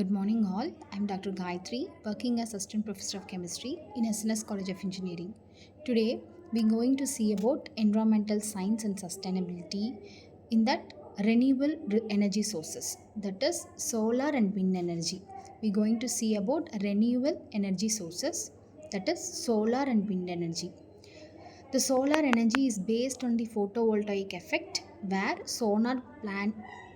Good morning, all. I'm Dr. Gayathri, working as Assistant Professor of Chemistry in SNS College of Engineering. Today, we're going to see about environmental science and sustainability in that renewable energy sources, that is solar and wind energy. We're going to see about renewable energy sources, that is solar and wind energy. The solar energy is based on the photovoltaic effect, where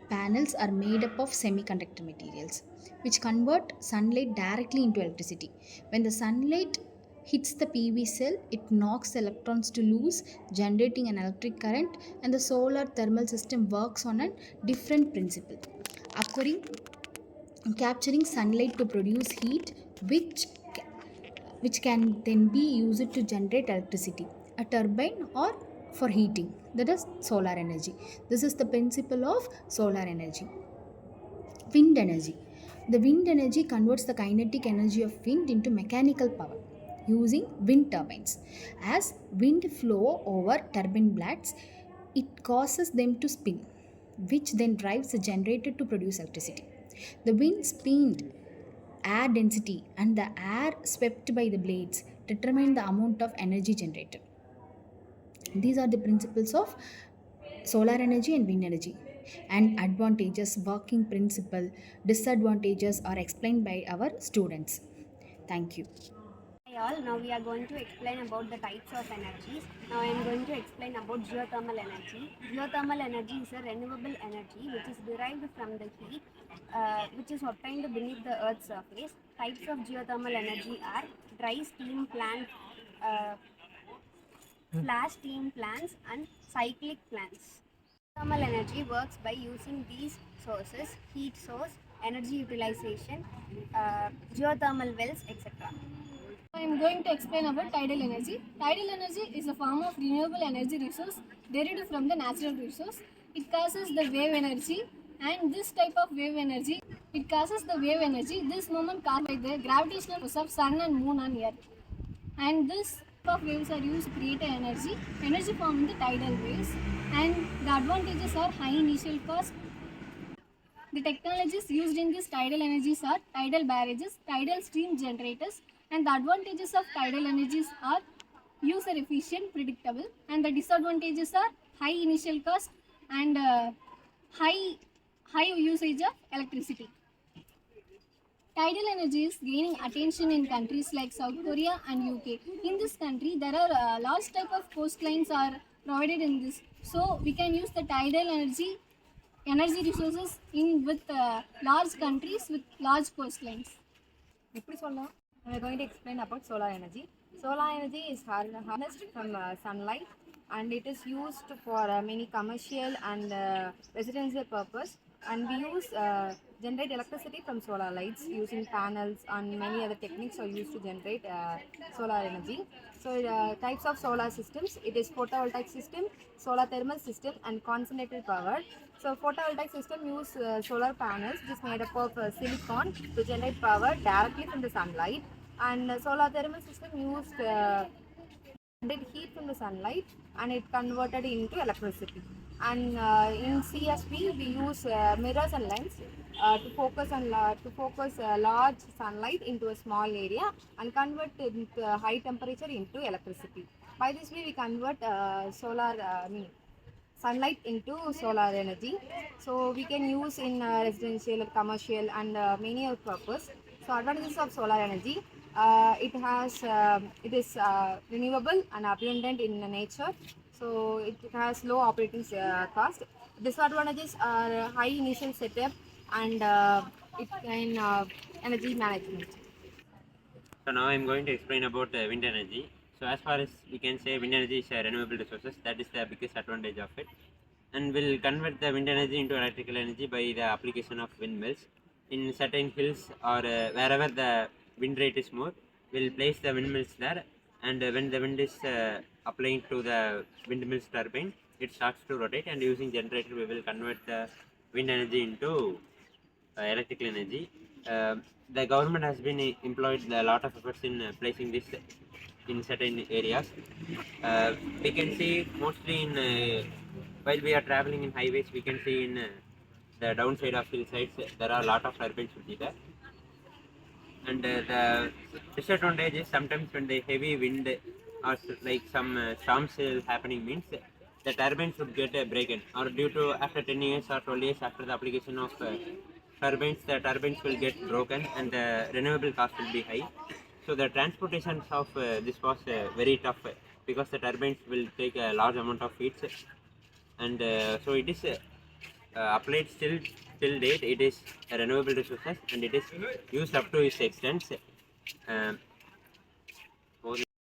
panels are made up of semiconductor materials which convert sunlight directly into electricity. When the sunlight hits the PV cell, it knocks the electrons to loose, generating an electric current, and the solar thermal system works on a different principle, occurring capturing sunlight to produce heat, which which can then be used to generate electricity, a turbine, or for heating, that is solar energy. This is the principle of solar energy. Wind energy. The wind energy converts the kinetic energy of wind into mechanical power using wind turbines. As wind flow over turbine blades, it causes them to spin, which then drives the generator to produce electricity. The wind speed, air density, and the air swept by the blades determine the amount of energy generated. These are the principles of solar energy and wind energy. And advantages, working principle, disadvantages are explained by our students. Thank you. Hi all, now we are going to explain about the types of energies. Now I am going to explain about geothermal energy. Geothermal energy is a renewable energy which is derived from the heat which is obtained beneath the earth's surface. Types of geothermal energy are dry steam plant, uh, flash steam plants and cyclic plants. Thermal energy works by using these sources: heat source, energy utilization, geothermal wells, etc. I am going to explain about tidal energy. Tidal energy is a form of renewable energy resource derived from the natural resource. It causes the wave energy, and this type of wave energy, it causes the wave energy. This moment caused by the gravitational force of sun and moon on earth. And this type of waves are used to create energy formed in the tidal waves. And the advantages are high initial cost. The technologies used in this tidal energies are tidal barrages, tidal stream generators, and the advantages of tidal energies are user efficient, predictable, and the disadvantages are high initial cost and high usage of electricity. Tidal energy is gaining attention in countries like South Korea and UK. In this country, there are large type of coastlines are provided in this, so we can use the tidal energy resources in with large countries with large coastlines. எப்படி சொல்லலாம்? We are going to explain about solar energy. Solar energy is harnessed from sunlight, and it is used for many commercial and residential purpose, and we use generate electricity from solar lights using panels, and many other techniques are used to generate solar energy. So types of solar systems: it is photovoltaic system, solar thermal system, and concentrated power. So photovoltaic system use solar panels which is made up of silicon to generate power directly from the sunlight, and solar thermal system used generate heat from the sunlight and it converted into electricity. And in CSP we use mirrors and lens to focus large sunlight into a small area and convert into high temperature into electricity. By this way we convert sunlight into solar energy, so we can use in residential, commercial, and many other purpose. So advantages of solar energy: it is renewable and abundant in nature, so it has low operating cost. Disadvantages are high initial setup and it can energy management. So now I'm going to explain about wind energy. So as far as we can say, wind energy is a renewable resources. That is the biggest advantage of it, and will convert the wind energy into electrical energy by the application of windmills in certain hills or wherever the wind rate is more. We'll place the windmills there, and when the wind is applying to the windmills turbine, it starts to rotate, and using generator we will convert the wind energy into electrical energy. The government has been employed a lot of efforts in placing this in certain areas. We can see mostly in while we are traveling in highways, we can see in the downside of hillsides there are a lot of turbines will be there. And the disadvantage is sometimes when the heavy wind or like some storms happening means the turbines would get broken, or due to after 10 years or 12 years after the application of turbines, the turbines will get broken and the renewable cost will be high. So the transportation of this was very tough because the turbines will take a large amount of heat, and so it is applied still till date. It is a renewable resources and it is used up to its extent.